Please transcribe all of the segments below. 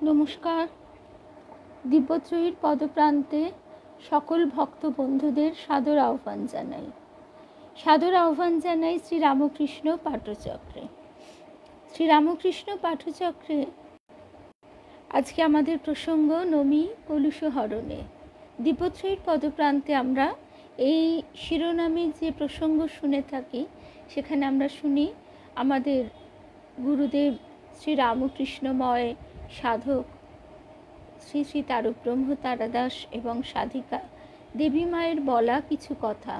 নমস্কার। দিব্যত্রয়ীর পদপ্রান্তে সকল ভক্ত বন্ধুদের সাদর আহ্বান জানাই শ্রীরামকৃষ্ণ পাঠচক্রে। শ্রীরামকৃষ্ণ পাঠচক্রে আজকে আমাদের প্রসঙ্গ নমি কলুষহরণে। দিব্যত্রয়ীর পদপ্রান্তে আমরা এই শিরোনামে যে প্রসঙ্গ শুনে থাকি, সেখানে আমরা শুনি আমাদের গুরুদেব শ্রীরামকৃষ্ণময় সাধক শ্রী শ্রী তারক ব্রহ্ম তারাদাস এবং সাধিকা দেবী মায়ের বলা কিছু কথা।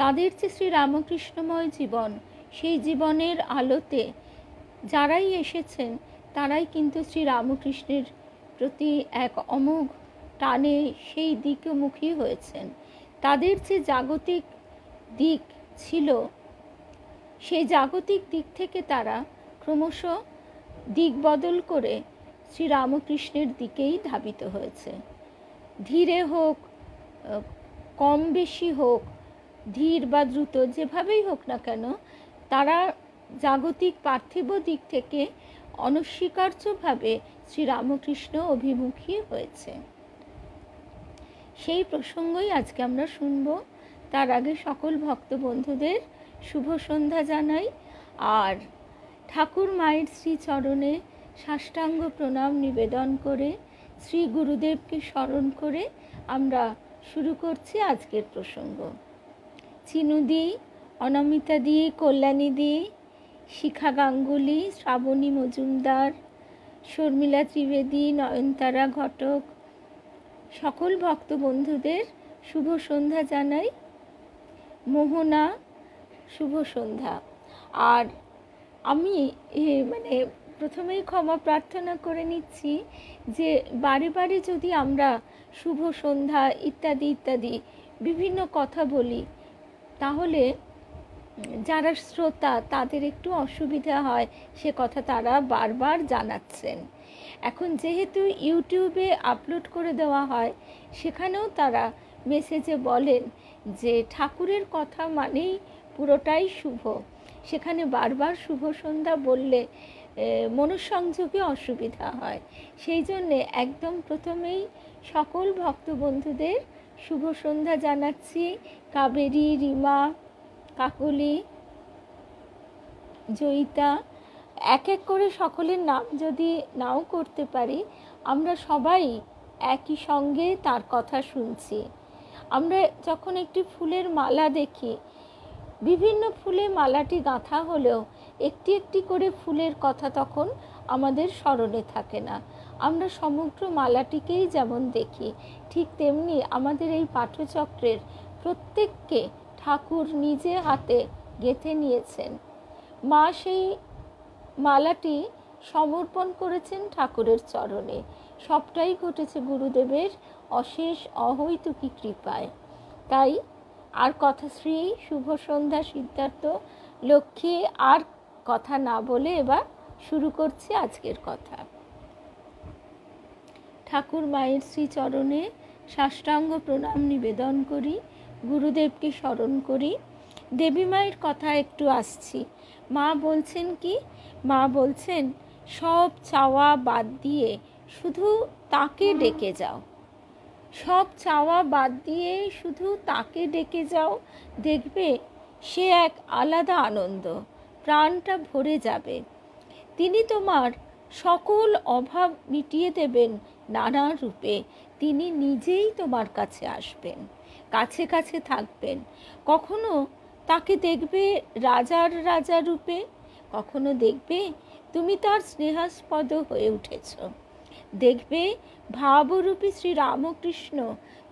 তাদের যে শ্রীরামকৃষ্ণময় জীবন, সেই জীবনের আলোতে যারাই এসেছেন তারাই কিন্তু শ্রীরামকৃষ্ণের প্রতি এক অমোঘ টানে সেই দিকমুখী হয়েছেন। তাদের যে জাগতিক দিক ছিল, সেই জাগতিক দিক থেকে তারা ক্রমশ দিক বদল করে শ্রীরামকৃষ্ণের দিকেই ধাবিত হয়েছে। ধীরে হোক, কম বেশি হোক, ধীর বা দ্রুত, যেভাবেই হোক না কেন, তারা জাগতিক পার্থিব দিক থেকে অনস্বীকার্যভাবে শ্রীরামকৃষ্ণ অভিমুখী হয়েছে। সেই প্রসঙ্গই আজকে আমরা শুনব। তার আগে সকল ভক্ত বন্ধুদের শুভ সন্ধ্যা জানাই, আর ঠাকুর মায়ের শ্রীচরণে সাষ্টাঙ্গ প্রণাম নিবেদন করে শ্রী গুরুদেবকে স্মরণ করে আমরা শুরু করছি আজকের প্রসঙ্গ। চিনুদি, অনামিতাদি, কল্যাণীদি, শিখা গাঙ্গুলি, শ্রাবণী মজুমদার, শর্মিলা ত্রিবেদী, নয়নতারা ঘটক, সকল ভক্ত বন্ধুদের শুভ সন্ধ্যা জানাই। মোহনা, শুভ সন্ধ্যা। আর আমি প্রথমেই ক্ষমা প্রার্থনা করে নিচ্ছি যে বারে বারে যদি আমরা শুভ সন্ধ্যা ইত্যাদি ইত্যাদি বিভিন্ন কথা বলি, তাহলে যারা শ্রোতা তাদের একটু অসুবিধা হয়, সে কথা তারা বারবার জানাচ্ছেন। এখন যেহেতু ইউটিউবে আপলোড করে দেওয়া হয়, সেখানেও তারা মেসেজে বলেন যে ঠাকুরের কথা মানেই পুরোটাই শুভ। সেখানে বারবার শুভ সন্ধ্যা বললে মনঃসংযোগে অসুবিধা হয়। সেই জন্যে একদম প্রথমেই সকল ভক্ত বন্ধুদের শুভ সন্ধ্যা জানাচ্ছি। কাবেরী, রিমা, কাকলি, জয়িতা, এক এক করে সকলের নাম যদি নাও করতে পারি, আমরা সবাই একই সঙ্গে তার কথা শুনছি। আমরা যখন একটি ফুলের মালা দেখি, বিভিন্ন ফুলে মালাটি গাঁথা হলেও একটি একটি করে ফুলের কথা তখন আমাদের স্মরণে থাকে না। আমরা সমগ্র মালাটিকেই যেমন দেখি, ঠিক তেমনি আমাদের এই পাঠচক্রের প্রত্যেককে ঠাকুর নিজে হাতে গেঁথে নিয়েছেন। মা সেই মালাটি সমর্পণ করেছেন ঠাকুরের চরণে। সবটাই ঘটেছে গুরুদেবের অশেষ অহৈতুকী কৃপায়। তাই আর কথা, শ্রী শুভ সন্ধ্যা, সিদ্ধার্থ, লক্ষ্মী, আর কথা না বলে এবার শুরু করছি আজকের কথা। ঠাকুর মায়ের শ্রীচরণে সাষ্টাঙ্গ প্রণাম নিবেদন করি, গুরুদেবকে স্মরণ করি। দেবী মায়ের কথা একটু আসছি। মা বলছেন কি? মা বলছেন, সব চাওয়া বাদ দিয়ে শুধু তাকে ডেকে যাও। সব চাওয়া বাদ দিয়ে শুধু তাকে ডেকে যাও, দেখবে সে এক আলাদা আনন্দ, প্রাণটা ভরে যাবে। তিনি তোমার সকল অভাব মিটিয়ে দেবেন নানা রূপে। তিনি নিজেই তোমার কাছে আসবেন, কাছে কাছে থাকবেন। কখনো তাকে দেখবে রাজার রাজা রূপে, কখনো দেখবে তুমি তার স্নেহাস্পদ হয়ে উঠেছ। দেখবে ভাবরূপী শ্রী রামকৃষ্ণ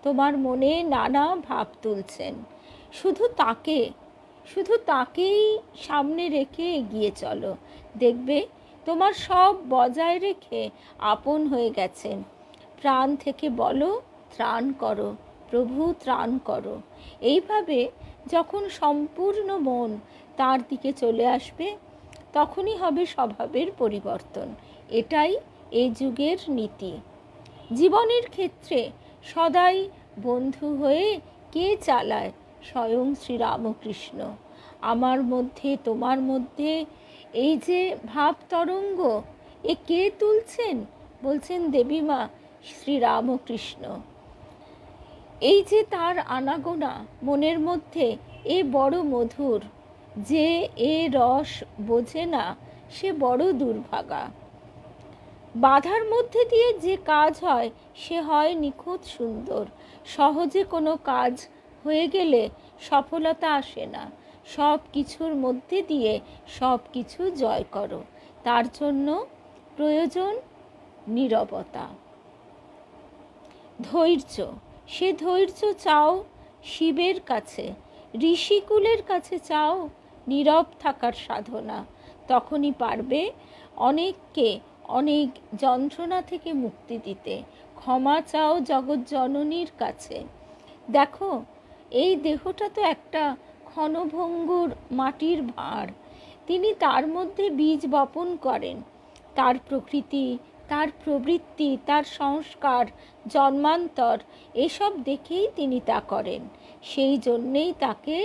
তোমার মনে নানা ভাব তুলছেন। শুধু তাকেই সামনে রেখে এগিয়ে চলো। দেখবে তোমার সব বজায় রেখে আপন হয়ে গেছেন। প্রাণ থেকে বলো, ত্রাণ করো প্রভু, ত্রাণ করো। এইভাবে যখন সম্পূর্ণ মন তার দিকে চলে আসবে, তখনই হবে স্বভাবের পরিবর্তন। এটাই এই যুগের নীতি। জীবনের ক্ষেত্রে সদাই বন্ধু হয়ে কে চালায়? স্বয়ং শ্রীরামকৃষ্ণ। আমার মধ্যে, তোমার মধ্যে এই যে ভাব তরঙ্গ, এ কে তুলছেন? বলছেন দেবী মা শ্রীরামকৃষ্ণ, এই যে তার আনাগোনা মনের মধ্যে এ বড় মধুর, যে এ রস বোঝে না সে বড় দুর্ভাগা। বাধার মধ্যে দিয়ে যে কাজ হয় সে হয় নিখুঁত সুন্দর। সহজে কোনো কাজ হয়ে গেলে সফলতা আসে না। সব কিছুর মধ্যে দিয়ে সব কিছু জয় করো। তার জন্য প্রয়োজন নীরবতা, ধৈর্য। সে ধৈর্য চাও শিবের কাছে, ঋষিকুলের কাছে চাও নীরব থাকার সাধনা। তখনই পারবে অনেককে অনেক যন্ত্রণা থেকে মুক্তি দিতে। ক্ষমা চাও জগৎ জননীর কাছে। দেখো, এই দেহটা তো একটা ক্ষণভঙ্গুর মাটির ভাঁড়। তিনি তার মধ্যে বীজ বপন করেন। তার প্রকৃতি, তার প্রবৃত্তি, তার সংস্কার, জন্মান্তর এসব দেখেই তিনি তা করেন। সেই জন্যেই তাকে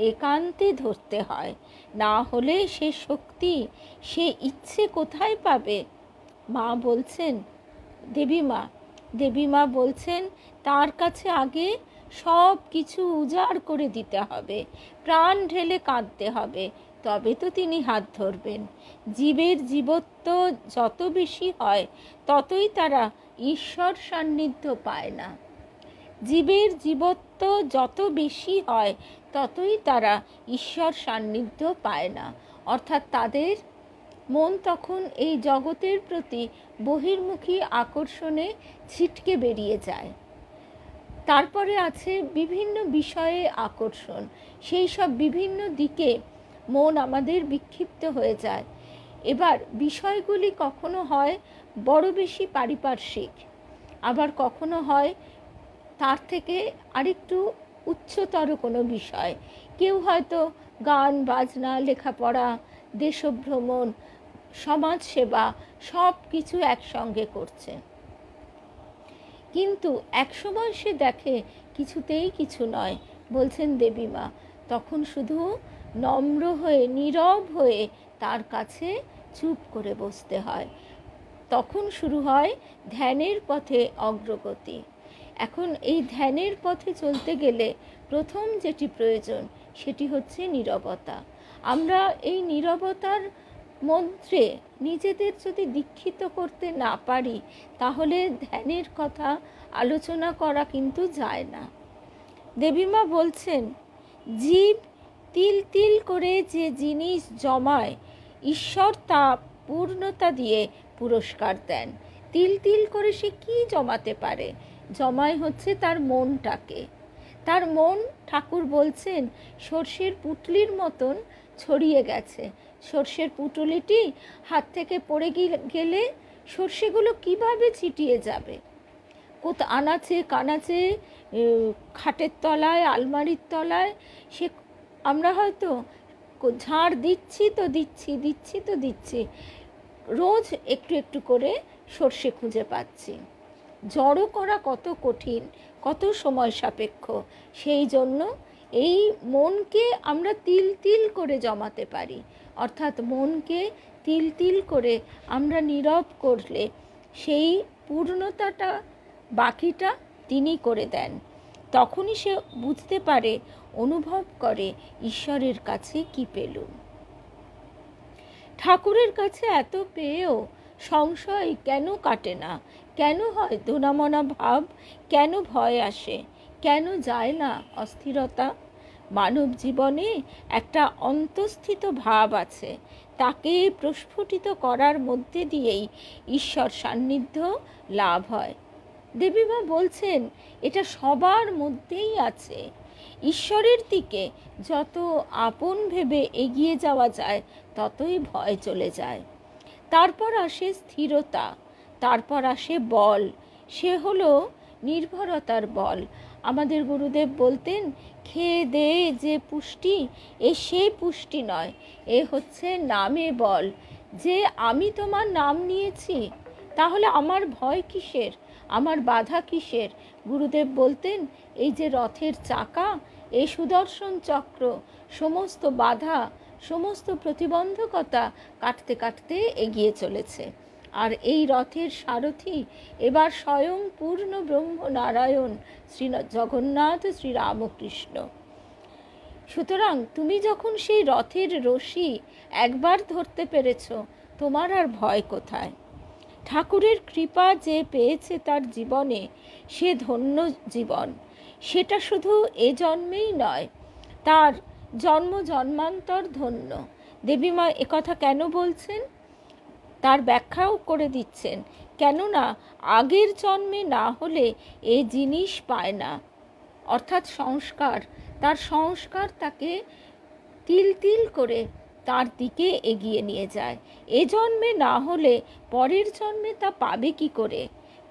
একান্তে ধরতে হয়। না হলে সে শক্তি, সে ইচ্ছে কোথায় পাবে? মা বলছেন, দেবী মা বলছেন তার কাছে আগে সব কিছু উজাড় করে দিতে হবে, প্রাণ ঢেলে কাঁদতে হবে, তবে তো তিনি হাত ধরবেন। জীবের জীবত্ব যত বেশি হয় ততই তারা ঈশ্বর সান্নিধ্য পায় না। জীবের জীবত্ব যত বেশি হয় ততই তারা ঈশ্বর সান্নিধ্য পায় না। অর্থাৎ তাদের মন তখন এই জগতের প্রতি বহির্মুখী আকর্ষণে ছিটকে বেরিয়ে যায়। তারপরে আছে বিভিন্ন বিষয়ে আকর্ষণ। সেই সব বিভিন্ন দিকে মন আমাদের বিক্ষিপ্ত হয়ে যায়। এবার বিষয়গুলি কখনো হয় বড় বেশি পারিপার্শ্বিক, আবার কখনো হয় তার থেকে আরেকটু উচ্চতর কোনো বিষয়। কেউ হয়তো গান বাজনা, লেখাপড়া, দেশভ্রমণ, সমাজসেবা সব কিছু একসঙ্গে করছে, কিন্তু একসময় সে দেখে কিছুতেই কিছু নয়। বলছেন দেবী মা, তখন শুধু নম্র হয়ে নীরব হয়ে তার কাছে চুপ করে বসতে হয়। তখন শুরু হয় ধ্যানের পথে অগ্রগতি। এখন এই ধ্যানের পথে চলতে গেলে প্রথম যেটি প্রয়োজন সেটি হচ্ছে নীরবতা। আমরা এই নীরবতার মন্ত্রে নিজেদের যদি দীক্ষিত করতে না পারি তাহলে ধ্যানের কথা আলোচনা করা কিন্তু যায় না। দেবীমা বলছেন, জীব তিল তিল করে যে জিনিস জমায় ঈশ্বর তা পূর্ণতা দিয়ে পুরস্কার দেন। তিল তিল করে সে কি জমাতে পারে? জমায় হচ্ছে তার মনটাকে। তার মন, ঠাকুর বলছেন, সর্ষের পুঁটলির মতন ছড়িয়ে গেছে। সর্ষের পুঁটলিটি হাত থেকে পড়ে গেলে সর্ষেগুলো কিভাবে ছিটিয়ে যাবে? আনাচে কানাচে, খাটের তলায়, আলমারির তলায়, সে আমরা হয়তো ঝাড় দিচ্ছি তো দিচ্ছি, রোজ একটু একটু করে সর্ষে খুঁজে পাচ্ছি। জড়ো করা কত কঠিন, কত সময় সাপেক্ষ। সেই জন্য এই মনকে আমরা তিল তিল করে জমাতে পারি। অর্থাৎ মনকে তিল তিল করে আমরা নীরব করলে সেই পূর্ণতাটা, বাকিটা তিনি করে দেন। তখনই সে বুঝতে পারে, অনুভব করে ঈশ্বরের কাছে কি পেলুম। ঠাকুরের কাছে এত পেয়েও সংশয় কেন কাটে না? কেন হয় দোনামনা ভাব? কেন ভয় আসে? কেন যায় না অস্থিরতা? মানব জীবনে একটা অন্তঃস্থিত ভাব আছে, তাকে প্রস্ফুটিত করার মধ্যে দিয়েই ঈশ্বর সান্নিধ্য লাভ হয়। দেবীমা বলছেন এটা সবার মধ্যেই আছে। ঈশ্বরের দিকে যত আপন ভেবে এগিয়ে যাওয়া যায় ততই ভয় চলে যায়। তারপর আসে স্থিরতা, তারপর আসে বল। সে হলো নির্ভরতার বল। আমাদের গুরুদেব বলতেন, খেয়ে দে যে পুষ্টি, এ সেই পুষ্টি নয়, এ হচ্ছে নামে বল। যে আমি তোমার নাম নিয়েছি, তাহলে আমার ভয় কিসের, আমার বাধা কিসের? গুরুদেব বলতেন, এই যে রথের চাকা, এই সুদর্শন চক্র সমস্ত বাধা, সমস্ত প্রতিবন্ধকতা কাটতে কাটতে এগিয়ে চলেছে। আর এই রথের সারথি এবার স্বয়ং পূর্ণ ব্রহ্ম নারায়ণ শ্রী জগন্নাথ শ্রীরামকৃষ্ণ। সুতরাং তুমি যখন সেই রথের রশি একবার ধরতে পেরেছ, তোমার আর ভয় কোথায়? ঠাকুরের কৃপা যে পেয়েছে তার জীবনে, সে ধন্য জীবন। সেটা শুধু এ জন্মেই নয়, তার জন্ম জন্মান্তর ধন্য। দেবীমা একথা কেন বলছেন তার ব্যাখ্যাও করে দিচ্ছেন। কেননা আগের জন্মে না হলে এ জিনিস পায় না, অর্থাৎ সংস্কার। তার সংস্কার তাকে তিল তিল করে তার দিকে এগিয়ে নিয়ে যায়। এ জন্মে না হলে পরের জন্মে তা পাবে কি করে?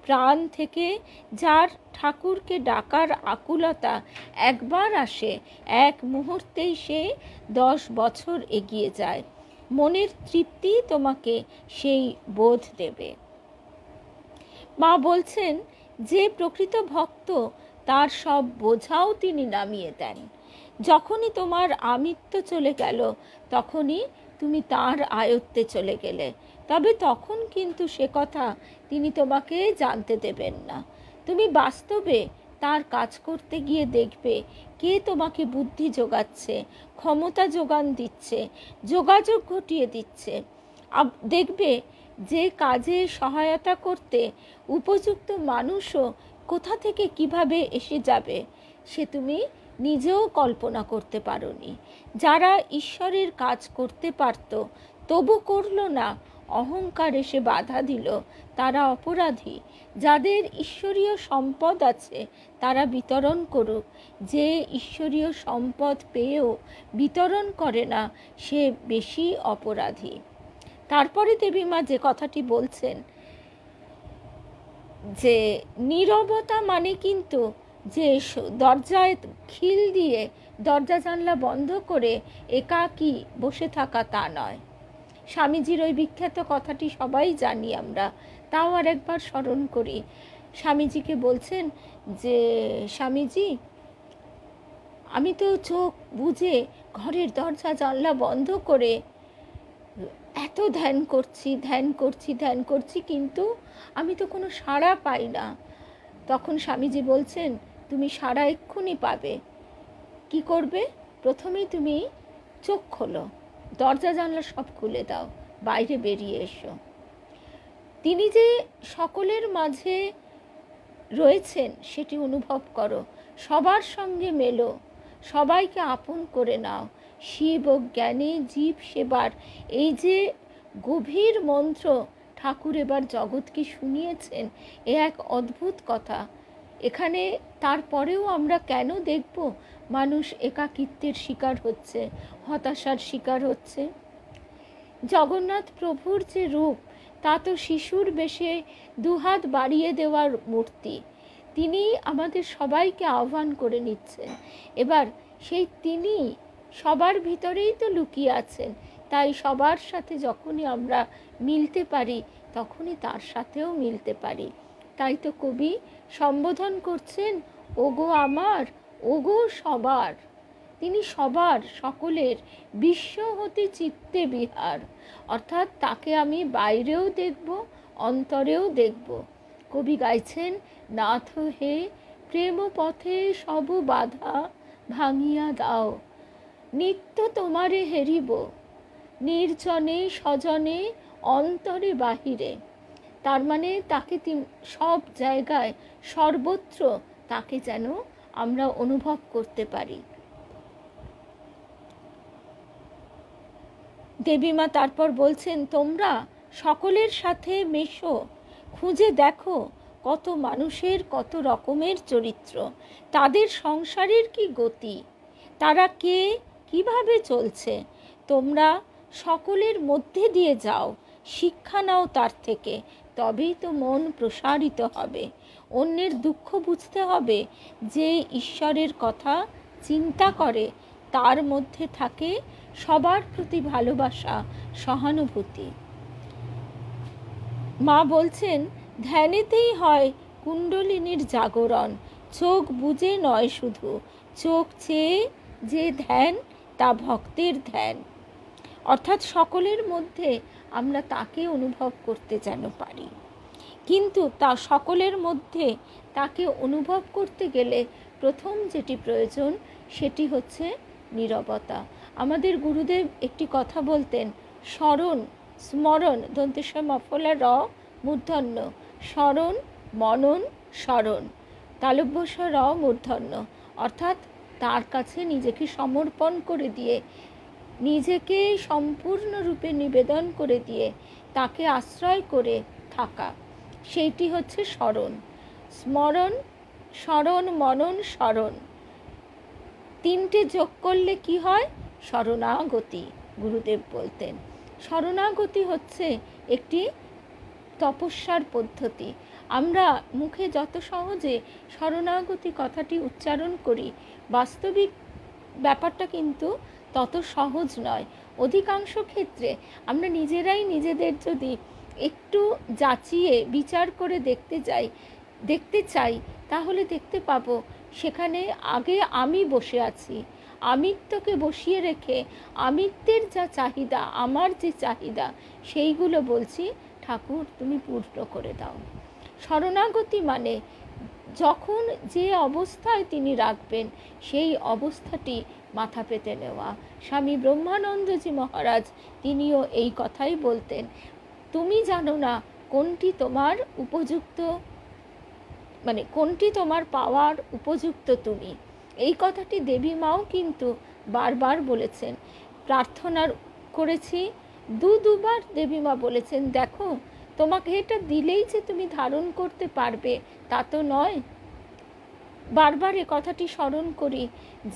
প্রাণ থেকে যার ঠাকুরকে ডাকার আকুলতা একবার আসে, এক মুহূর্তেই সে 10 বছর এগিয়ে যায়। মনের তৃপ্তি তোমাকে সেই বোধ দেবে। মা বলছেন, যে প্রকৃত ভক্ত তার সব বোঝাও তিনি নামিয়ে দেন। যখনই তোমার আমিত্ব চলে গেল, তখনই তুমি তার আয়ত্তে চলে গেলে। তবে তখন কিন্তু সে কথা তিনি তোমাকে জানতে দেবেন না। তুমি বাস্তবে তার কাজ করতে গিয়ে দেখবে কে তোমাকে বুদ্ধি যোগাচ্ছে, ক্ষমতা যোগান দিচ্ছে, যোগাযোগ ঘটিয়ে দিচ্ছে। দেখবে যে কাজে সহায়তা করতে উপযুক্ত মানুষও কোথা থেকে কিভাবে এসে যাবে, সে তুমি নিজেও কল্পনা করতে পারোনি। যারা ঈশ্বরের কাজ করতে পারত তবু করল না, অহংকার এসে বাধা দিল, তারা অপরাধী। যাদের ঈশ্বরীয় সম্পদ আছে তারা বিতরণ করুক। যে ঈশ্বরীয় সম্পদ পেয়েও বিতরণ করে না, সে বেশি অপরাধী। তারপরে দেবীমা যে কথাটি বলছেন, যে নীরবতা মানে কিন্তু যে দরজায় খিল দিয়ে দরজা জানলা বন্ধ করে একাকী বসে থাকা তা নয়। স্বামীজির ওই বিখ্যাত কথাটি সবাই জানি আমরা, তাও আর একবার স্মরণ করি। স্বামীজিকে বলছেন যে, স্বামীজি আমি তো চোখ বুজে ঘরের দরজা জানলা বন্ধ করে এত ধ্যান করছি, কিন্তু আমি তো কোনো সাড়া পাই না। তখন স্বামীজি বলছেন, তুমি সাড়া এক্ষুনি পাবে। কি করবে? প্রথমেই তুমি চোখ খোলো, দরজা জানলা সব খুলে দাও, বাইরে বেরিয়ে এসো। তিনি যে সকলের মাঝে রয়েছেন সেটি অনুভব করো, সবার সঙ্গে মেলো, সবাইকে আপন করে নাও। শিব ও জ্ঞানে জীব সেবার এই যে গভীর মন্ত্র ঠাকুর এবার জগৎকে শুনিয়েছেন, এ এক অদ্ভুত কথা। এখানে তারপরেও আমরা কেন দেখব মানুষ একাকিত্বের শিকার হচ্ছে, হতাশার শিকার হচ্ছে? জগন্নাথ প্রভুর যে রূপ, তা তো শিশুর বেশে দুহাত বাড়িয়ে দেওয়ার মূর্তি। তিনি আমাদের সবাইকে আহ্বান করে নিচ্ছেন। এবার সেই তিনি সবার ভিতরেই তো লুকিয়ে আছেন, তাই সবার সাথে যখনই আমরা মিলতে পারি তখনই তার সাথেও মিলতে পারি। তাই তো কবি সম্বোধন করছেন, ওগো আমার, ওগো সবার। তিনি সবার, সকলের, বিশ্ব হতে চিত্তে বিহার, অর্থাৎ তাকে আমি বাইরেও দেখব, অন্তরেও দেখব। কবি গাইছেন, নাথ হে প্রেম পথে সব বাধা ভাঙিয়া দাও, নিত্য তোমারে হেরিব, নির্জনে স্বজনে অন্তরে বাহিরে। তার মানে তাকে সব জায়গায়, সর্বত্র তাকে যেন আমরা অনুভব করতে পারি। দেবীমা তারপর বলছেন, তোমরা সকলের সাথে মেশো, খুঁজে দেখো কত মানুষের কত রকমের চরিত্র, তাদের সংসারের কি গতি, তারা কে, কিভাবে চলছে। তোমরা সকলের মধ্যে দিয়ে যাও, শিক্ষা নাও তার থেকে, তবেই তো মন প্রসারিত হবে। অন্যের দুঃখ বুঝতে হবে। যে ঈশ্বরের কথা চিন্তা করে তার মধ্যে থাকে সবার প্রতি ভালোবাসা, সহানুভূতি। মা বলছেন, ধ্যানেতেই হয় কুণ্ডলিনীর জাগরণ, চোখ বুজে নয় শুধু, চোখ চেয়ে যে ধ্যান তা ভক্তের ধ্যান। অর্থাৎ সকলের মধ্যে আমরা তাকে অনুভব করতে যেন পারি। কিন্তু তা সকলের মধ্যে তাকে অনুভব করতে গেলে প্রথম যেটি প্রয়োজন সেটি হচ্ছে নীরবতা। আমাদের গুরুদেব একটি কথা বলতেন, স্মরণ, স্মরণ, দন্তেশ মফলা র মূর্ধন্য, স্মরণ, মনন, স্মরণ, তালব্যস্য র মূর্ধন্য। অর্থাৎ তার কাছে নিজেকে সমর্পণ করে দিয়ে, নিজেকে সম্পূর্ণরূপে নিবেদন করে দিয়ে তাকে আশ্রয় করে থাকা, সেইটি হচ্ছে স্মরণ। স্মরণ, স্মরণ, মনন, স্মরণ, তিনটে যোগ করলে কি হয়? শরণাগতি। গুরুদেব বলতেন শরণাগতি হচ্ছে একটি তপস্যার পদ্ধতি। আমরা মুখে যত সহজে শরণাগতি কথাটি উচ্চারণ করি, বাস্তবিক ব্যাপারটা কিন্তু তত সহজ নয়। অধিকাংশ ক্ষেত্রে আমরা নিজেরাই নিজেদের যদি একটু যাচিয়ে বিচার করে দেখতে চাই, তাহলে দেখতে পাবো সেখানে আগে আমি বসে আছি। আমিত্বকে বসিয়ে রেখে আমিত্বের যা চাহিদা, আমার যে চাহিদা, সেইগুলো বলছি ঠাকুর তুমি পূর্ণ করে দাও। শরণাগতি মানে যখন যে অবস্থায় তিনি রাখবেন সেই অবস্থাটি মাথা পেতে নেওয়া। স্বামী ব্রহ্মানন্দজি মহারাজ তিনিও এই কথাই বলতেন, তুমি জানো না কোনটি তোমার উপযুক্ত, মানে কোনটি তোমার পাওয়ার উপযুক্ত তুমি। এই কথাটি দেবী মাও কিন্তু বারবার বলেছেন। প্রার্থনার করেছি দুবার দেবী মা বলেছেন, দেখো তোমাকে এটা দিলেই যে তুমি ধারণ করতে পারবে তা তো নয়। বারবার এ কথাটি স্মরণ করি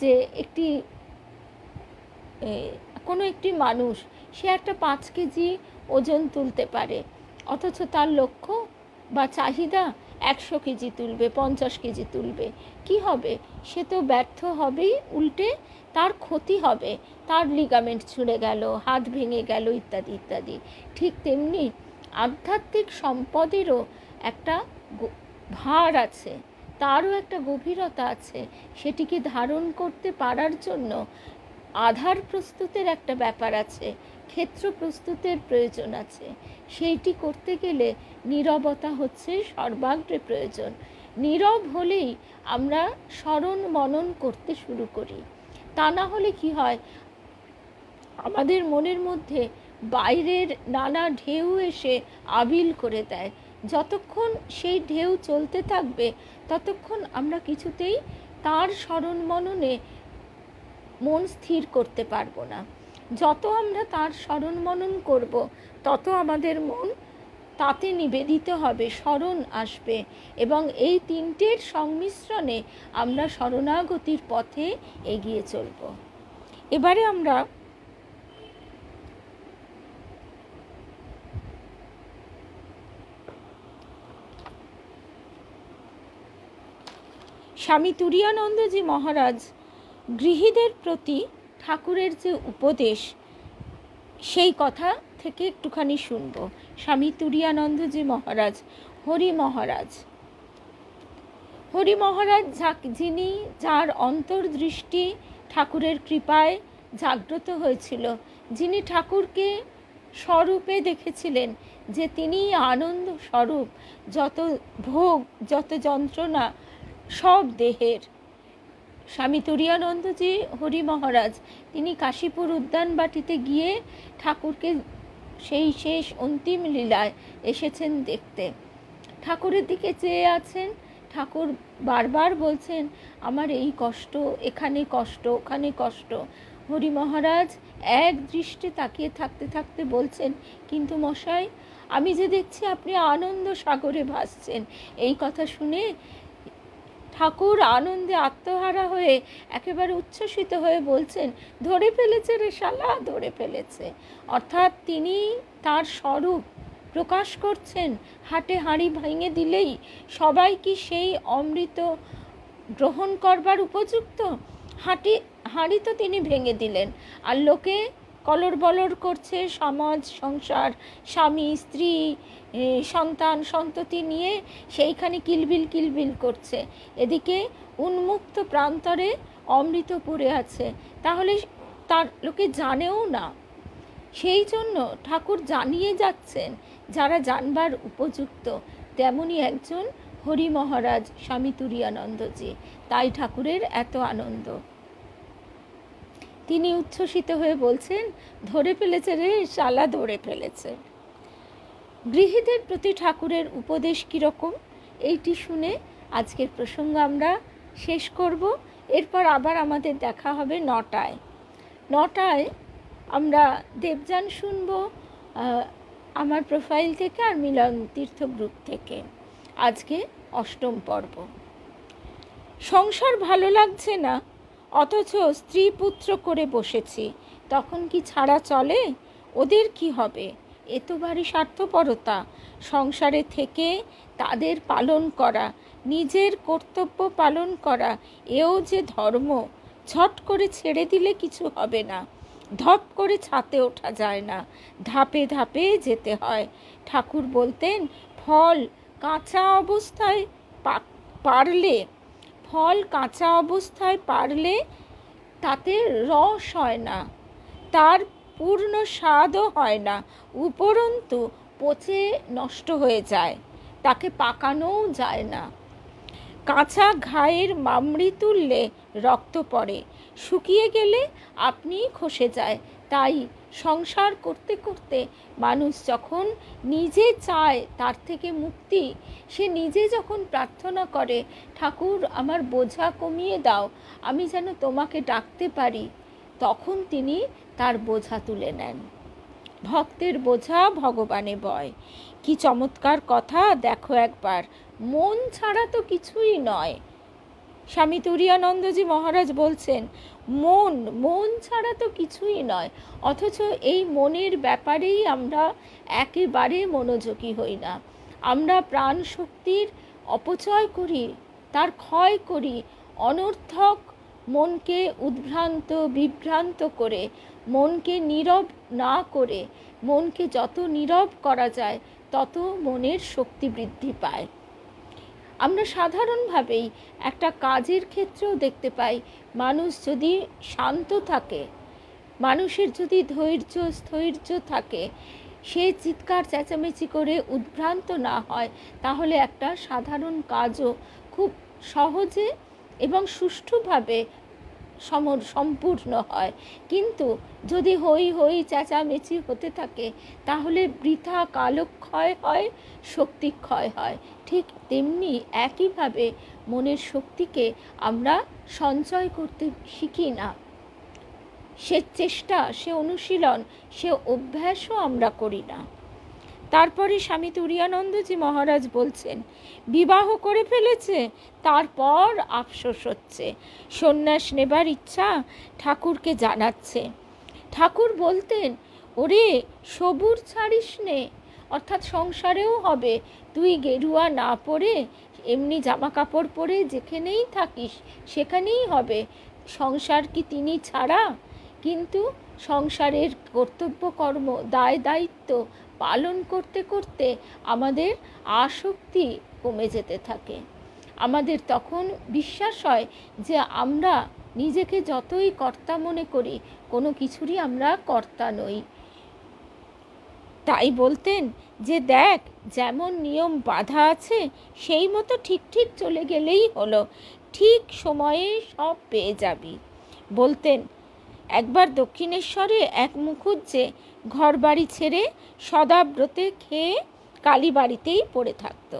যে কোনো একটি মানুষ সে একটা 5 কেজি ওজন তুলতে পারে, অথচ তার লক্ষ্য বা চাহিদা 100 কেজি তুলবে, 50 কেজি তুলবে। কি হবে? সে তো ব্যর্থ হবেই, উল্টে তার ক্ষতি হবে, তার লিগামেন্ট ছুঁড়ে গেল, হাত ভেঙে গেল, ইত্যাদি ইত্যাদি। ঠিক তেমনি আধ্যাত্মিক সম্পদেরও একটা ভার আছে, তারও একটা গভীরতা আছে। সেটিকে ধারণ করতে পারার জন্য আধার প্রস্তুতের একটা ব্যাপার আছে, ক্ষেত্র প্রস্তুতের প্রয়োজন আছে। সেইটি করতে গেলে নীরবতা হচ্ছে সর্বাগ্রে প্রয়োজন। নীরব হলেই আমরা স্মরণ মনন করতে শুরু করি। তা না হলে কি হয়, আমাদের মনের মধ্যে বাইরের নানা ঢেউ এসে আবিল করে দেয়। যতক্ষণ সেই ঢেউ চলতে থাকবে ততক্ষণ আমরা কিছুতেই তার স্মরণ মননে মন স্থির করতে পারবো না। যত আমরা তার স্মরণ মনন করব, তত আমাদের মন তাতে নিবেদিত হবে, স্মরণ আসবে, এবং এই তিনটের সংমিশ্রণে আমরা শরণাগতির পথে এগিয়ে চলব। এবারে আমরা স্বামী তুরীয়ানন্দজি মহারাজ গৃহীদের প্রতি ঠাকুরের যে উপদেশ, সেই কথা থেকে একটুখানি শুনব। স্বামী তুরীয়ানন্দজি মহারাজ, হরি মহারাজ, যিনি, যার অন্তর্দৃষ্টি ঠাকুরের কৃপায় জাগ্রত হয়েছিল, যিনি ঠাকুরকে স্বরূপে দেখেছিলেন যে তিনি আনন্দ স্বরূপ, যত ভোগ যত যন্ত্রণা সব দেহের। স্বামী তুরীয়ানন্দজি হরি মহারাজ তিনি কাশীপুর উদ্যানবাটিতে গিয়ে ঠাকুরকে সেই শেষ অন্তিম লীলায় এসেছেন দেখতে। ঠাকুরের দিকে চেয়ে আছেন, ঠাকুর বারবার বলছেন আমার এই কষ্ট, এখানে কষ্ট, ওখানে কষ্ট। হরি মহারাজ এক দৃষ্টে তাকিয়ে থাকতে থাকতে বলছেন, কিন্তু মশাই আমি যে দেখছি আপনি আনন্দ সাগরে ভাসছেন। এই কথা শুনে ঠাকুর আনন্দে আত্মহারা হয়ে একেবারে উচ্ছ্বসিত হয়ে বলছেন, ধরে ফেলেছে রে শালা, ধরে ফেলেছে। অর্থাৎ তিনি তার স্বরূপ প্রকাশ করছেন। হাটে হাঁড়ি ভেঙে দিলেই সবাই কি সেই অমৃত গ্রহণ করবার উপযুক্ত? হাঁড়ি তো তিনি ভেঙে দিলেন, আর লোকে কলর বলর করছে, সমাজ সংসার, স্বামী স্ত্রী সন্তান সন্ততি নিয়ে সেইখানে কিলবিল কিলবিল করছে। এদিকে উন্মুক্ত প্রান্তরে অমৃত পড়ে আছে, তাহলে তার লোকে জানেও না। সেই জন্য ঠাকুর জানিয়ে যাচ্ছেন যারা জানবার উপযুক্ত তেমনই একজন হরি মহারাজ স্বামী তুরীয়ানন্দজি। তাই ঠাকুরের এত আনন্দ। তিনি উচ্ছ্বসিত হয়ে বলছেন, ধরে ফেলেছে রে শালা, ধরে ফেলেছে। গৃহীদের প্রতি ঠাকুরের উপদেশ কীরকম, এইটি শুনে আজকের প্রসঙ্গ আমরা শেষ করব। এরপর আবার আমাদের দেখা হবে 9টায়। 9টায় আমরা দেবযান শুনব আমার প্রোফাইল থেকে আর মিলন তীর্থ গ্রুপ থেকে। আজকে 8ম পর্ব। সংসার ভালো লাগছে না, অথচ স্ত্রী পুত্র করে বসেছি, তখন কি ছাড়া চলে? ওদের কি হবে? এ তো ভারী স্বার্থপরতা। সংসারে থেকে তাদের পালন করা, নিজের কর্তব্য পালন করা, এও যে ধর্ম। ঝট করে ছেড়ে দিলে কিছু হবে না, ধপ করে ছাতে ওঠা যায় না, ধাপে ধাপে যেতে হয়। ঠাকুর বলতেন, ফল কাঁচা অবস্থায় পারলে তাতে রস হয় না, তার পূর্ণ স্বাদও হয় না, উপরন্তু পচে নষ্ট হয়ে যায়, তাকে পাকানোও যায় না। কাঁচা ঘায়ের মামড়ি তুললে রক্ত পড়ে, শুকিয়ে গেলে আপনিই খসে যায়। তাই সংসার করতে করতে মানুষ যখন নিজে চায় তার থেকে মুক্তি, সে নিজে যখন প্রার্থনা করে, ঠাকুর আমার বোঝা কমিয়ে দাও, আমি যেন তোমাকে ডাকতে পারি, তখন তিনি তার বোঝা তুলে নেন। ভক্তের বোঝা ভগবানে বয়। কি চমৎকার কথা দেখো একবার, মন ছাড়া তো কিছুই নয়। স্বামী তুরীয়ানন্দজি মহারাজ বলছেন, মন ছাড়া তো কিছুই নয়, অথচ এই মনের ব্যাপারেই আমরা একেবারে মনোযোগী হই না। আমরা প্রাণ শক্তির অপচয় করি, তার ক্ষয় করি, অনর্থক মনকে উদ্ভ্রান্ত বিভ্রান্ত করে, মনকে নীরব না করে, মনকে যত নীরব করা যায় তত মনের শক্তি বৃদ্ধি পায়। আমরা সাধারণভাবেই একটা কাজের ক্ষেত্রেও দেখতে পাই, মানুষ যদি শান্ত থাকে, মানুষের যদি স্থৈর্য থাকে, সে চিৎকার চেঁচামেচি করে উদ্ভ্রান্ত না হয়, তাহলে একটা সাধারণ কাজও খুব সহজে এবং সুষ্ঠুভাবে সম্পূর্ণ হয়। কিন্তু যদি হই চেঁচামেচি হতে থাকে, তাহলে বৃথা কালক্ষয় হয়, শক্তিক্ষয় হয়। ঠিক তেমনি একইভাবে মনের শক্তিকে আমরা সঞ্চয় করতে শিখি না। সে চেষ্টা, সে অনুশীলন, সে অভ্যাসও আমরা করি না। তারপরে স্বামী তুরীয়ানন্দজি মহারাজ বলছেন, বিবাহ করে ফেলেছে, তারপর আফসোস হচ্ছে, সন্ন্যাস নেবার ইচ্ছা ঠাকুরকে জানাচ্ছে। ঠাকুর বলতেন, ওরে সবুর ছাড়িস নে, অর্থাৎ সংসারেও হবে, তুই গেরুয়া না পরে এমনি জামা কাপড় পরে যেখানেই থাকিস সেখানেই হবে। সংসার কি তিনি ছাড়া? কিন্তু সংসারের কর্তব্য কর্ম, দায় দায়িত্ব পালন করতে করতে আমাদের আসক্তি কমে যেতে থাকে। আমাদের তখন বিশ্বাস হয় যে আমরা নিজেকে যতই কর্তা মনে করি, কোনো কিছুরই আমরা কর্তা নই। তাই বলতেন যে দেখ, যেমন নিয়ম বাঁধা আছে সেই মতো ঠিক ঠিক চলে গেলেই হলো, ঠিক সময়ে সব পেয়ে যাবি। বলতেন, একবার দক্ষিণেশ্বরে এক মুখুজ্জে ঘর বাড়ি ছেড়ে সদাব্রতে খেয়ে কালীবাড়িতেই পড়ে থাকত।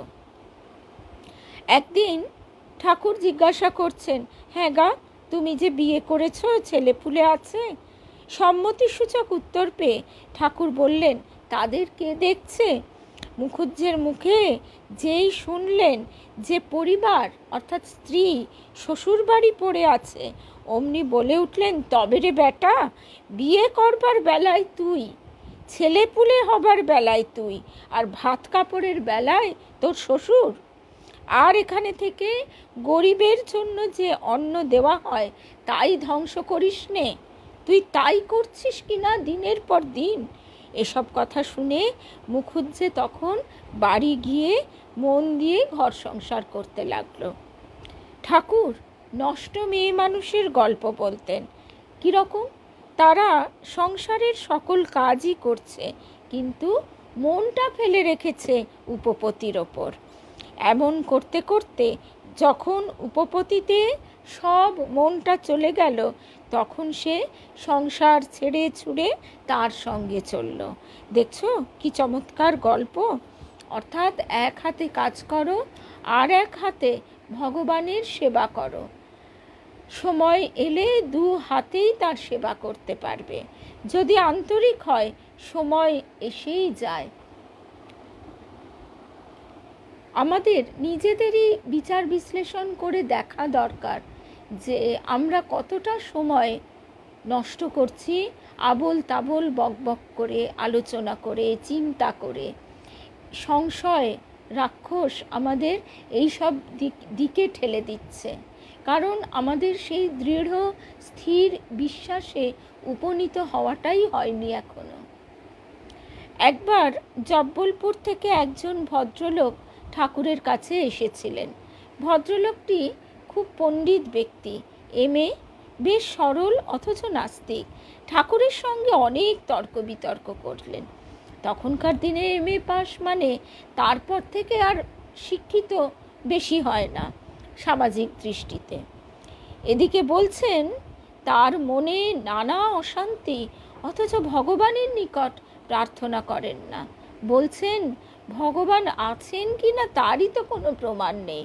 একদিন ঠাকুর জিজ্ঞাসা করছেন, হ্যাঁ গা, তুমি যে বিয়ে করেছ, ছেলেপুলে আছে? সম্মতিসূচক উত্তর পেয়ে ঠাকুর বললেন, তাদের কে দেখছে? মুখুজ্জের মুখে যেই শুনলেন যে পরিবার অর্থাৎ স্ত্রী শ্বশুর বাড়ি পড়ে আছে, অমনি বলে উঠলেন, তবে রে বেটা, বিয়ে করবার বেলায় তুই, ছেলেপুলে হবার বেলায় তুই, আর ভাত কাপড়ের বেলায় তোর শ্বশুর। আর এখানে থেকে গরিবের জন্য যে অন্ন দেওয়া হয় তাই ধ্বংস করিস নে, তুই তাই করছিস কিনা দিনের পর দিন। এসব কথা শুনে মুখুজ্জে তখন বাড়ি গিয়ে মন দিয়ে ঘর সংসার করতে লাগলো। ঠাকুর নষ্ট মেয়ে মানুষের গল্প বলতেন। কীরকম? তারা সংসারের সকল কাজই করছে, কিন্তু মনটা ফেলে রেখেছে উপপতির ওপর। এমন করতে করতে যখন উপপতিতে সব মনটা চলে গেল, তখন সে সংসার ছেড়ে ছুড়ে তার সঙ্গে চলল। দেখছো কি চমৎকার গল্প! অর্থাৎ এক হাতে কাজ করো, আর এক হাতে ভগবানের সেবা করো। সময় এলে দু হাতেই তার সেবা করতে পারবে। যদি আন্তরিক হয়, সময় এসেই যায়। আমাদের নিজেদেরই বিচার বিশ্লেষণ করে দেখা দরকার যে আমরা কতটা সময় নষ্ট করছি আবোল তাবোল বকবক করে, আলোচনা করে, চিন্তা করে। সংশয়, রাক্ষস আমাদের এই সব দিকে ঠেলে দিচ্ছে, কারণ আমাদের সেই দৃঢ় স্থির বিশ্বাসে উপনীত হওয়াটাই হয়নি এখনো। একবার জব্বলপুর থেকে একজন ভদ্রলোক ঠাকুরের কাছে এসেছিলেন। ভদ্রলোকটি খুব পণ্ডিত ব্যক্তি, এমএ, বেশ সরল অথচ নাস্তিক। ঠাকুরের সঙ্গে অনেক তর্ক বিতর্ক করলেন। তখনকার দিনে এমএ পাস মানে তারপর থেকে আর শিক্ষিত বেশি হয় না সামাজিক দৃষ্টিতে। এদিকে বলছেন তার মনে নানা অশান্তি, অথচ ভগবানের নিকট প্রার্থনা করেন না। বলছেন ভগবান আছেন কি না তারই তো কোনো প্রমাণ নেই।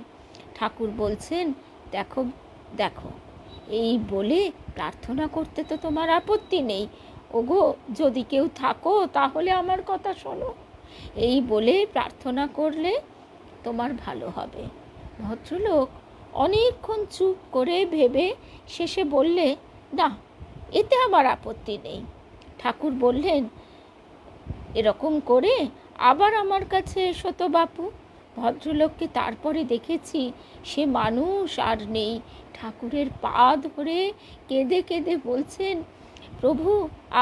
ঠাকুর বলছেন দেখো দেখো, এই বলে প্রার্থনা করতে তো তোমার আপত্তি নেই। ওগো, যদি কেউ থাকো তাহলে আমার কথা শোনো। এই বলে প্রার্থনা করলে তোমার ভালো হবে। ভদ্রলোক অনেকক্ষণ চুপ করে ভেবে শেষে বললে, না, এতে আমার আপত্তি নেই। ঠাকুর বললেন, এরকম করে আবার আমার কাছে এসো তো বাপু। ভদ্রলোককে তারপরে দেখেছি সে মানুষ আর নেই। ঠাকুরের পা ধরে কেঁদে কেঁদে বলছেন, প্রভু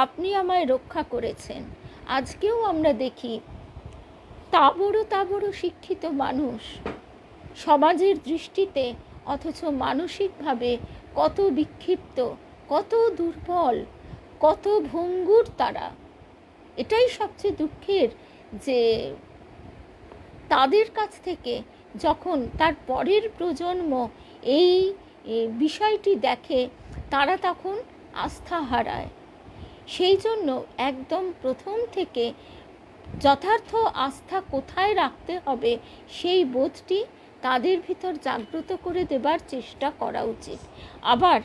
আপনি আমায় রক্ষা করেছেন। আজকেও আমরা দেখি তাবড় শিক্ষিত মানুষ সমাজের দৃষ্টিতে, অথচ মানসিকভাবে কত বিক্ষিপ্ত, কত দুর্বল, কত ভঙ্গুর তারা। এটাই সবচেয়ে দুঃখের যে তাদের কাছ থেকে যখন তার পরের প্রজন্ম এই বিষয়টি দেখে, তারা তখন আস্থা হারায়। সেই জন্য একদম প্রথম থেকে যথার্থ আস্থা কোথায় রাখতে হবে সেই বোধটি তাদের ভিতর জাগ্রত করে দেবার চেষ্টা করা উচিত। আবার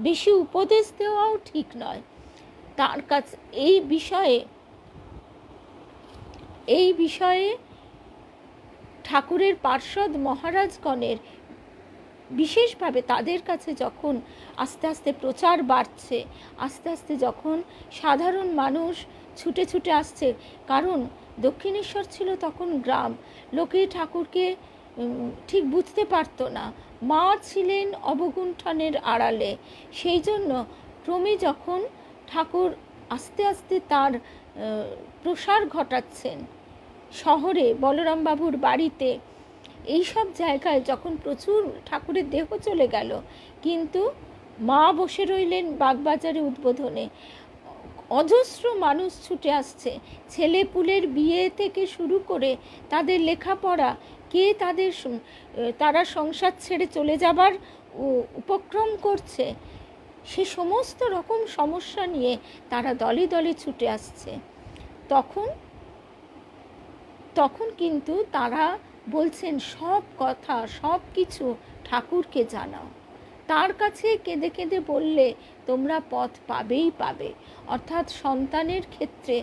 বেশি উপদেশ দেওয়াও ঠিক নয়। তার কাছে এই বিষয়ে ঠাকুরের পার্ষদ মহারাজগণের বিশেষভাবে তাদের কাছে যখন আস্তে আস্তে প্রচার বাড়ছে, আস্তে আস্তে যখন সাধারণ মানুষ ছুটে ছুটে আসছে, কারণ দক্ষিণেশ্বর ছিল তখন গ্রাম, লোকে ঠাকুরকে ঠিক বুঝতে পারতো না। মা ছিলেন অবগুণ্ঠনের আড়ালে। সেই জন্য ক্রমে যখন ঠাকুর আস্তে আস্তে তার প্রসার ঘটাচ্ছেন শহরে, বলরাম বাবুর বাড়িতে, এই সব জায়গায় যখন প্রচুর ঠাকুরের দেহ চলে গেল, কিন্তু মা বসে রইলেন বাগবাজারে উদ্বোধনে। অজস্র মানুষ ছুটে আসছে, ছেলে পুলের বিয়ে থেকে শুরু করে তাদের লেখাপড়া, কে তারা সংসার ছেড়ে চলে যাবার উপক্রম করছে, সে সমস্ত রকম সমস্যা নিয়ে তারা দলে দলে ছুটে আসছে। তখন কিন্তু তারা বলছেন সব কথা, সব কিছু ঠাকুরকে জানাও। তার কাছে কেঁদে কেঁদে বললে তোমরা পথ পাবেই পাবে। অর্থাৎ সন্তানের ক্ষেত্রে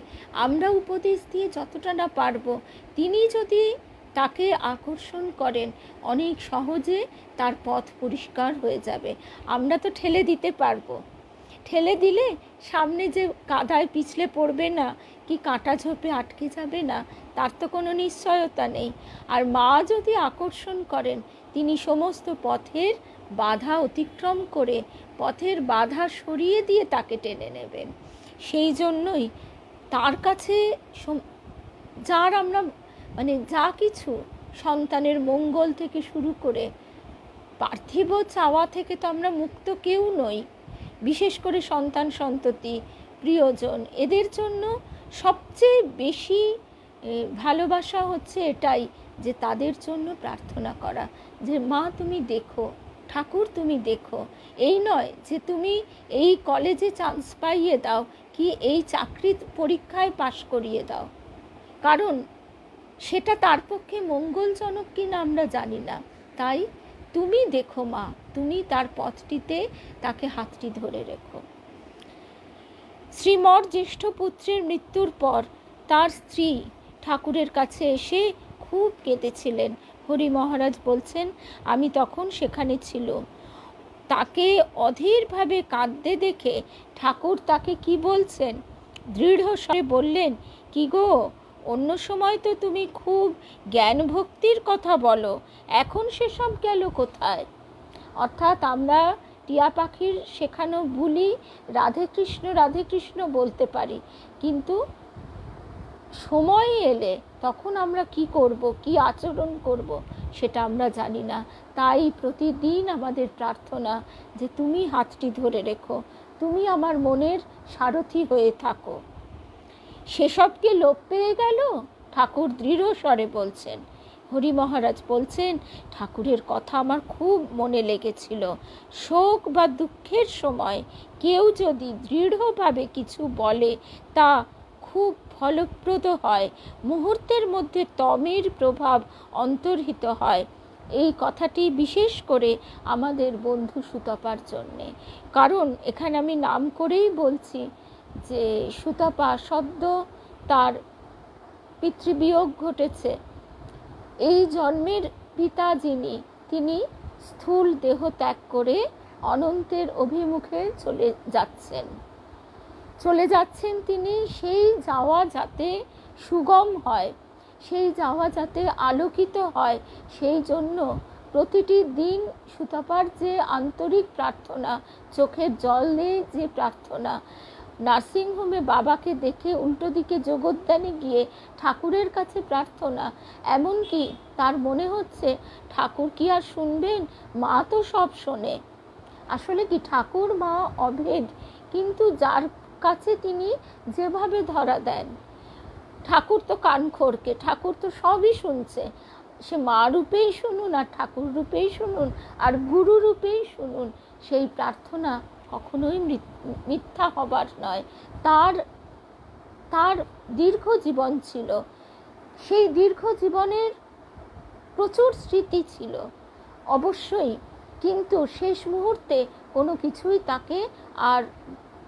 আমরা উপদেশ দিয়ে যতটা না পারবো, তিনি যদি তাকে আকর্ষণ করেন, অনেক সহজে তার পথ পরিষ্কার হয়ে যাবে। আমরা তো ঠেলে দিতে পারবো, ঠেলে দিলে সামনে যে কাদায় পিছলে পড়বে না, কি কাঁটা ঝোপে আটকে যাবে না, তার তো কোনো নিশ্চয়তা নেই। আর মা যদি আকর্ষণ করেন, তিনি সমস্ত পথের বাধা অতিক্রম করে পথের বাধা সরিয়ে দিয়ে তাকে টেনে নেবেন। সেই জন্যই তার কাছে যার আমরা যা কিছু সন্তানের মঙ্গল থেকে শুরু করে পার্থিব চাওয়া থেকে তো আমরা মুক্ত কেউ নই, বিশেষ করে সন্তান সন্ততি, প্রিয়জন, এদের জন্য সবচেয়ে বেশি ভালোবাসা হচ্ছে এটাই যে তাদের জন্য প্রার্থনা করা, যে মা তুমি দেখো, ঠাকুর তুমি দেখো, এই নয় যে তুমি এই কলেজে চান্স পাইয়ে দাও কি এই চাকরির পরীক্ষায় পাশ করিয়ে দাও, কারণ সেটা তার পক্ষে মঙ্গলজনক কিনা আমরা জানি না। তাই তুমি দেখো মা, তুমি তার পথটিতে তাকে হাতটি ধরে রেখো। শ্রীমর জ্যেষ্ঠ পুত্রের মৃত্যুর পর তার স্ত্রী ঠাকুরের কাছে এসে খুব কেঁদেছিলেন। হরি মহারাজ বলছেন, আমি তখন সেখানে ছিল। তাকে অধীরভাবে কাঁদতে দেখে ঠাকুর তাকে কি বলছেন, দৃঢ় স্বরে বললেন, কি গো, অন্য সময় তো তুমি খুব জ্ঞান ভক্তির কথা বলো, এখন সেসব গেল কোথায়? অর্থাৎ আমরা টিয়া পাখির শেখানো বুলি রাধে কৃষ্ণ রাধে কৃষ্ণ বলতে পারি, কিন্তু সময় এলে তখন আমরা কি করব, কি আচরণ করব সেটা আমরা জানি না। তাই প্রতিদিন আমাদের প্রার্থনা যে তুমি হাতটি ধরে রেখো, তুমি আমার মনের সারথি হয়ে থাকো। সেসবকে লোপ পেয়ে গেল? ঠাকুর দৃঢ় স্বরে বলছেন। হরি মহারাজ বলছেন, ঠাকুরের কথা আমার খুব মনে লেগেছিল। শোক বা দুঃখের সময় কেউ যদি দৃঢ়ভাবে কিছু বলে তা খুব ফলপ্রদ হয়, মুহূর্তের মধ্যে তমের প্রভাব অন্তর্হিত হয়। এই কথাটি বিশেষ করে আমাদের বন্ধু সুতপার জন্যে, কারণ এখানে আমি নাম করেই বলছি যে সুতপা সদ্য তার পিতৃবিয়োগ ঘটেছে। এই জন্মের পিতা যিনি, তিনি স্থূল দেহ ত্যাগ করে অনন্তের অভিমুখে চলে যাচ্ছেন তিনি। সেই যাওয়া যাতে সুগম হয়, সেই যাওয়া যাতে আলোকিত হয়, সেই জন্য প্রতিটি দিন সুতপার যে আন্তরিক প্রার্থনা, চোখের জল দিয়ে যে প্রার্থনা, নার্সিংহোমে বাবাকে দেখে উল্টো দিকে যোগদানে গিয়ে ঠাকুরের কাছে প্রার্থনা, এমনকি তার মনে হচ্ছে ঠাকুর কি আর শুনবেন, মা তো সব শোনে। আসলে কি ঠাকুর মা অভেদ, কিন্তু যার কাছে তিনি যেভাবে ধরা দেন, ঠাকুর তো কান খোরকে, ঠাকুর তো সবই শুনছে। সে মা রূপেই শুনুন আর ঠাকুর রূপেই শুনুন আর গুরু রূপেই শুনুন, সেই প্রার্থনা কখনোই মিথ্যা হবার নয়। তার দীর্ঘ জীবন ছিল, সেই দীর্ঘ জীবনের প্রচুর স্মৃতি ছিল অবশ্যই, কিন্তু শেষ মুহূর্তে কোনো কিছুই তাকে আর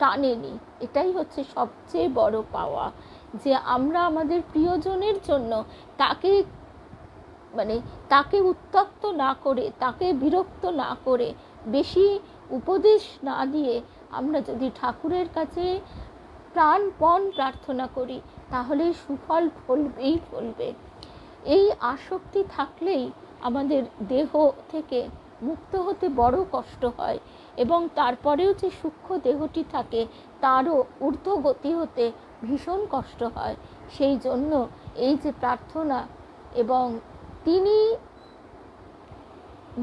টানেনি। এটাই হচ্ছে সবচেয়ে বড় পাওয়া, যে আমরা আমাদের প্রিয়জনের জন্য তাকে উত্ত্যক্ত না করে, তাকে বিরক্ত না করে, বেশি উপদেশ না দিয়ে আমরা যদি ঠাকুরের কাছে প্রাণপণ প্রার্থনা করি, তাহলে সুফল ফলবেই ফলবে। এই আসক্তি থাকলেই আমাদের দেহ থেকে মুক্ত হতে বড় কষ্ট হয়, এবং তারপরেও যে সূক্ষ্ম দেহটি থাকে তারও ঊর্ধ্বগতি হতে ভীষণ কষ্ট হয়। সেই জন্য এই যে প্রার্থনা, এবং তিনি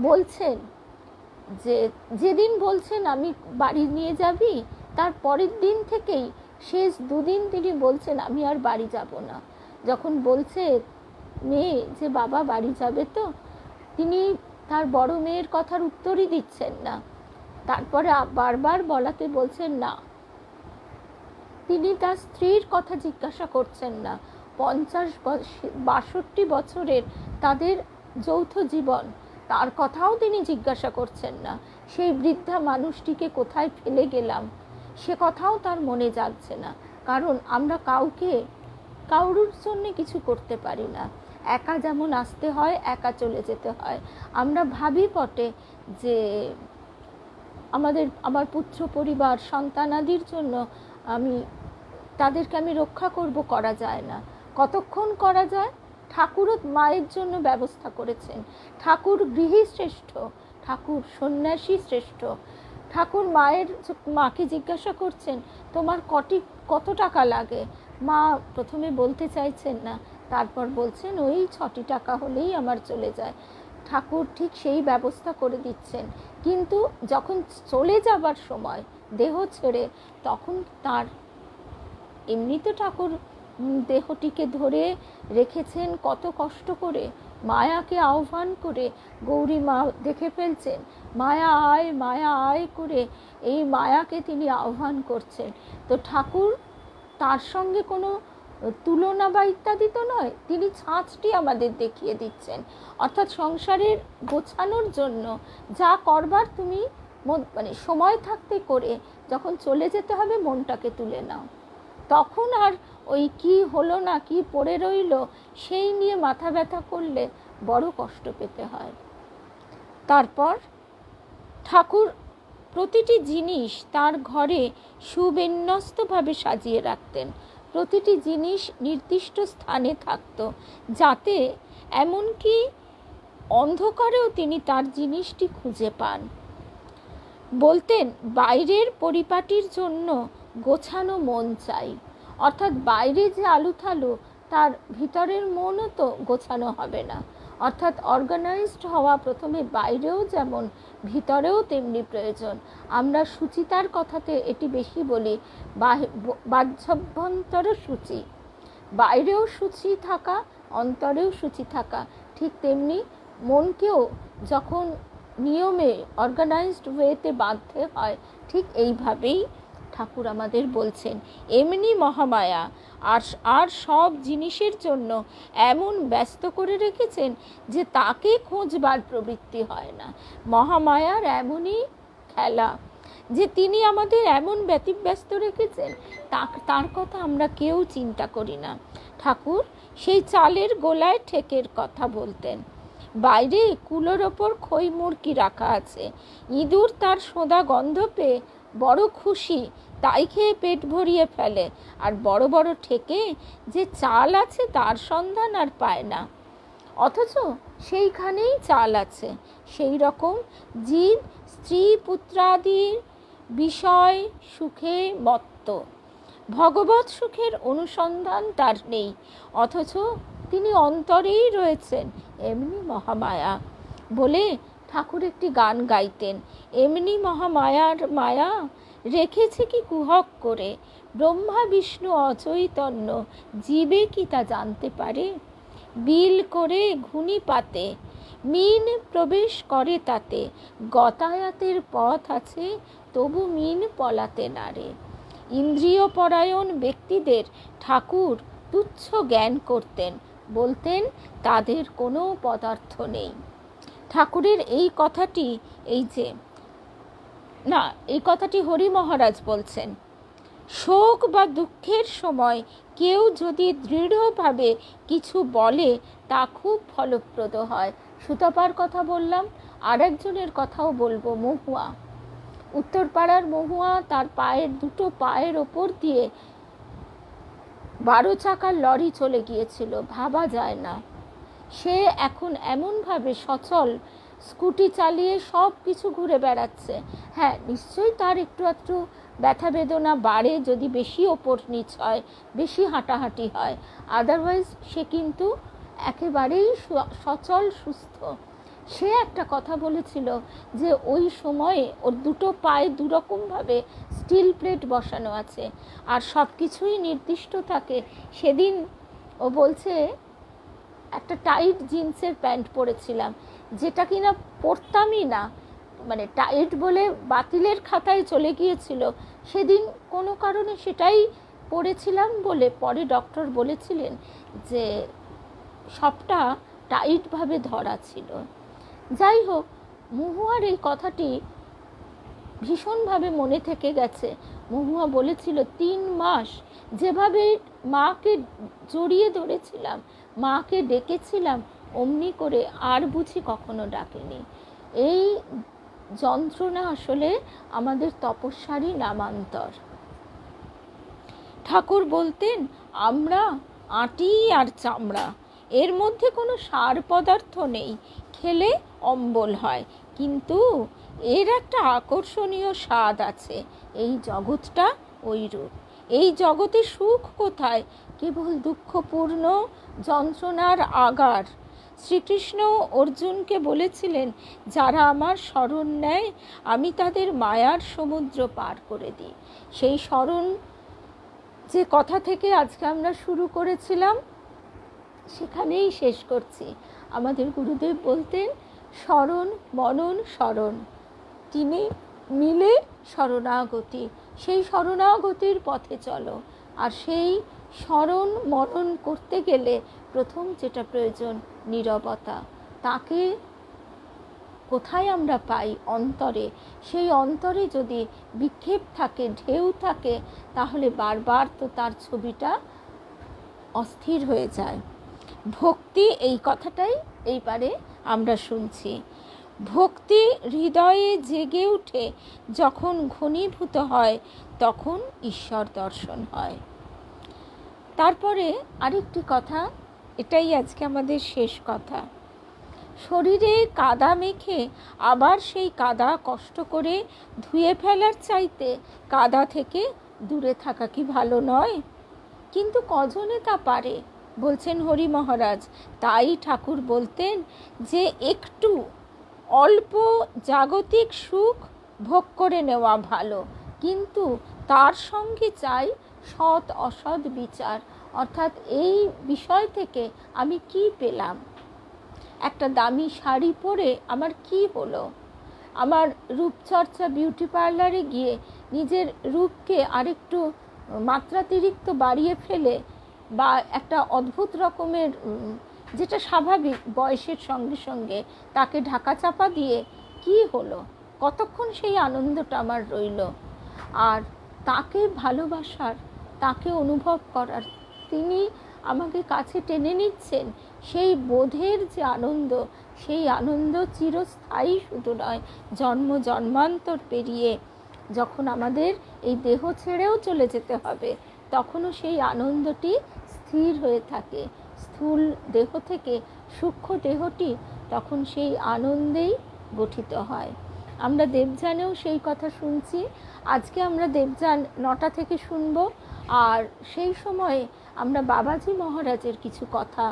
বলছেন যে যেদিন বলছেন আমি বাড়ি নিয়ে যাবি, তার পরের দিন থেকেই শেষ দুদিন তিনি বলছেন আমি আর বাড়ি যাব না। যখন বলছে মেয়ে যে বাবা বাড়ি যাবে তো, তিনি তার বড় মেয়ের কথার উত্তরই দিচ্ছেন না। তারপরে বারবার বলাতে বলছেন না, তিনি তার স্ত্রীর কথা জিজ্ঞাসা করছেন না। 50-62 বছরের তাদের যৌথ জীবন, তার কথাও তিনি জিজ্ঞাসা করছেন না। সেই বৃদ্ধা মানুষটিকে কোথায় ফেলে গেলাম সে কথাও তার মনে যাচ্ছে না, কারণ আমরা কারুর জন্য কিছু করতে পারি না। একা যেমন আসতে হয়, একা চলে যেতে হয়। আমরা ভাবি বটে যে আমার পুত্র পরিবার সন্তানাদির জন্য তাদেরকে আমি রক্ষা করব, করা যায় না। কতক্ষণ করা যায়? ঠাকুরও মায়ের জন্য ব্যবস্থা করেছেন। ঠাকুর গৃহী শ্রেষ্ঠ, ঠাকুর সন্ন্যাসী শ্রেষ্ঠ। ঠাকুর মাকে জিজ্ঞাসা করছেন তোমার কত টাকা লাগে? মা প্রথমে বলতে চাইছেন না, তারপর বলছেন ওই 6টি টাকা হলেই আমার চলে যায়। ঠাকুর ঠিক সেই ব্যবস্থা করে দিচ্ছেন, কিন্তু যখন চলে যাবার সময় দেহ ছেড়ে, তখন তার এমনি তো ঠাকুর দেহটিকে ধরে রেখেছেন কত কষ্ট করে, মায়াকে আহ্বান করে। গৌরী মা দেখে ফেলছেন, মায়া আয় করে এই মায়াকে তিনি আহ্বান করছেন। তো ঠাকুর তার সঙ্গে কোনো তুলনা বা ইত্যাদি তো নয়, তিনি ছাঁচটি আমাদের দেখিয়ে দিচ্ছেন। অর্থাৎ সংসারের গোছানোর জন্য যা করবার তুমি মানে সময় থাকতে করে, যখন চলে যেতে হবে মনটাকে তুলে নাও। তখন আর ওই কি হলো না কি পড়ে রইল সেই নিয়ে মাথা ব্যথা করলে বড় কষ্ট পেতে হয়। তারপর ঠাকুর প্রতিটি জিনিস তার ঘরে সুবিন্যস্তভাবে সাজিয়ে রাখতেন। প্রতিটি জিনিস নির্দিষ্ট স্থানে থাকত, যাতে এমনকি অন্ধকারেও তিনি তার জিনিসটি খুঁজে পান। বলতেন, বাইরের পরিপাটির জন্য গোছানো মন চাই। অর্থাৎ বাইরে যে আলুথালু, তার ভিতরের মনও তো গোছানো হবে না। অর্থাৎ অর্গানাইজড হওয়া প্রথমে বাইরেও যেমন ভিতরেও তেমনি প্রয়োজন। আমরা সুচিতার কথাতে এটি বেশি বলি, বাহ্যাভ্যন্তর সূচি, বাইরেও সূচি থাকা, অন্তরেও সূচি থাকা। ঠিক তেমনি মনকেও যখন নিয়মে অর্গানাইজড ওয়েতে বাঁধতে হয়, ঠিক এইভাবেই ঠাকুর আমাদের বলছেন। এমনি মহামায়া আর সব জিনিসের জন্য এমন ব্যস্ত করে রেখেছেন যে তাকে খোঁজবার প্রবৃত্তি হয় না। মহামায়ার এমনই খেলা যে তিনি আমাদের এমন ব্যতিব্যস্ত রেখেছেন, তার কথা আমরা কেউ চিন্তা করি না। ঠাকুর সেই চালের গোলায় ঠেকের কথা বলতেন। বাইরে কুলোর ওপর খই মুরকি রাখা আছে, ইঁদুর তার সোঁদা গন্ধ পেয়ে বড় খুশি, তাই খেয়ে পেট ভরিয়ে ফেলে। আর বড় বড় ঠেকে যে চাল আছে তার সন্ধান আর পায় না, অথচ সেইখানেই চাল আছে। সেই রকম জীব স্ত্রী পুত্রাদির বিষয় সুখে মত্ত, ভগবৎ সুখের অনুসন্ধান তার নেই, অথচ তিনি অন্তরেই রয়েছেন। এমনি মহামায়া বলে ঠাকুর একটি গান গাইতেন। এমনি মহামায়ার মায়া রেখেছে কি কুহক করে, ব্রহ্মা বিষ্ণু অচৈতন্য, জীবে কি তা জানতে পারে। বিল করে ঘুনি পাতে, মিন প্রবেশ করে তাতে, গতায়াতের পথ আছে তবু মিন পলাতে নারে। ইন্দ্রিয় পরায়ণ ব্যক্তিদের ঠাকুর তুচ্ছ জ্ঞান করতেন, বলতেন তাদের কোনো পদার্থ নেই। ঠাকুরের এই কথাটি এই কথাটি হরি মহারাজ বলছেন। শোক বা দুঃখের সময় কেউ যদি দৃঢ়ভাবে কিছু বলে তা খুব ফলপ্রদ হয়। সুতপার কথা বললাম, আরেকজনের কথাও বলবো, মহুয়া। উত্তরপাড়ার মহুয়া তার দুটো পায়ের ওপর দিয়ে 12 চাকার লরি চলে গিয়েছিল, ভাবা যায় না। সে এখন এমনভাবে সচল স্কুটি চালিয়ে সব কিছু ঘুরে বেড়াচ্ছে। হ্যাঁ, নিশ্চয়ই তার একটু একটু ব্যথা বেদনা বাড়ে যদি বেশি ওপর নিচ হয়, বেশি হাঁটাহাঁটি হয়। আদারওয়াইজ সে কিন্তু একেবারেই সচল সুস্থ। সে একটা কথা বলেছিল যে ওই সময়ে ওর দুটো পায়ে দুরকমভাবে স্টিল প্লেট বসানো আছে আর সব কিছুই নির্দিষ্ট থাকে। সেদিন ও বলছে একটা টাইট জিন্সের প্যান্ট পরেছিলাম, যেটা কিনা পরতামই না, মানে টাইট বলে বাতিলের খাতায় চলে গিয়েছিল। সেদিন কোনো কারণে সেটাই পরেছিলাম বলে পরে ডক্টর বলেছিলেন যে সবটা টাইটভাবে ধরা ছিল। যাই হোক, মহুয়ার এই কথাটি ভীষণভাবে মনে থেকে গেছে। মহুয়া বলেছিল 3 মাস যেভাবে মাকে জড়িয়ে ধরেছিলাম, মাকে ডেকেছিলাম, অমনি করে আর বুঝি কখনো ডাকেনি। এই যন্ত্রণা আসলে আমাদের তপস্যারই নামান্তর। ঠাকুর বলতেন, আমরা আঁটি আর চামড়া, এর মধ্যে কোনো সার পদার্থ নেই, খেলে অম্বল হয়, কিন্তু এর একটা আকর্ষণীয় স্বাদ আছে। এই জগৎটা ওইরূপ। এই জগতে সুখ কোথায়? কেবল দুঃখপূর্ণ যন্ত্রণার আগার, শ্রীকৃষ্ণ অর্জুনকে বলেছিলেন, যারা আমার শরণ নেয় আমি তাদের মায়ার সমুদ্র পার করে দিই। সেই শরণ যে কথা থেকে আজকে আমরা শুরু করেছিলাম সেখানেই শেষ করছি। আমাদের গুরুদেব বলতেন, শরণ মনন শরণ, তিনি মিলে শরণাগতি। সেই শরণাগতির পথে চলো। আর সেই শরণ মনন করতে গেলে প্রথম যেটা প্রয়োজন, নীরবতা। তাকে কোথায় আমরা পাই? অন্তরে। সেই অন্তরে যদি বিক্ষেপ থাকে, ঢেউ থাকে, তাহলে বারবার তো তার ছবিটা অস্থির হয়ে যায়। ভক্তি, এই কথাটাই এইবারে আমরা শুনছি। ভক্তি হৃদয়ে জেগে উঠে যখন ঘনীভূত হয় তখন ঈশ্বর দর্শন হয়। তারপরে আরেকটি কথা, এটাই আজকে আমাদের শেষ কথা। শরীরে কাদা মেখে আবার সেই কাদা কষ্ট করে ধুয়ে ফেলার চাইতে কাদা থেকে দূরে থাকা কি ভালো নয়? কিন্তু কজনে তা পারে? বলছেন হরি মহারাজ। তাই ঠাকুর বলতেন যে একটু অল্প জাগতিক সুখ ভোগ করে নেওয়া ভালো, কিন্তু তার সঙ্গে চাই সৎ অসৎ বিচার। অর্থাৎ এই বিষয় থেকে আমি কি পেলাম? একটা দামি শাড়ি পরে আমার কি হলো? আমার রূপচর্চা বিউটি পার্লারে গিয়ে নিজের রূপকে আরেকটু মাত্রাতিরিক্ত বাড়িয়ে ফেলে, বা একটা অদ্ভুত রকমের, যেটা স্বাভাবিক বয়সের সঙ্গে সঙ্গে, তাকে ঢাকা চাপা দিয়ে কি হলো? কতক্ষণ সেই আনন্দটা আমার রইল? আর তাকে ভালোবাসার, তাকে অনুভব করার, তিনি আমাকে কাছে টেনে নিচ্ছেন, সেই বোধের যে আনন্দ, সেই আনন্দ চিরস্থায়ী শুধু নয়, জন্ম জন্মান্তর পেরিয়ে যখন আমাদের এই দেহ ছেড়েও চলে যেতে হবে, তখনও সেই আনন্দটি স্থির হয়ে থাকে। স্থূল দেহ থেকে সূক্ষ্ম দেহটি তখন সেই আনন্দেই গঠিত হয়। আমরা দেবযানেও সেই কথা শুনছি। আজকে আমরা দেবযান 9টা থেকে শুনব। আর সেই সময়ে আমরা বাবাজি মহারাজের কিছু কথা,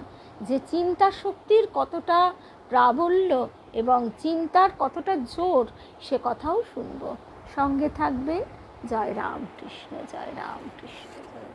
যে চিন্তা শক্তির কতটা প্রাবল্য এবং চিন্তার কতটা জোর, সে কথাও শুনব। সঙ্গে থাকবেন। জয় রামকৃষ্ণ, জয় রামকৃষ্ণ, জয়।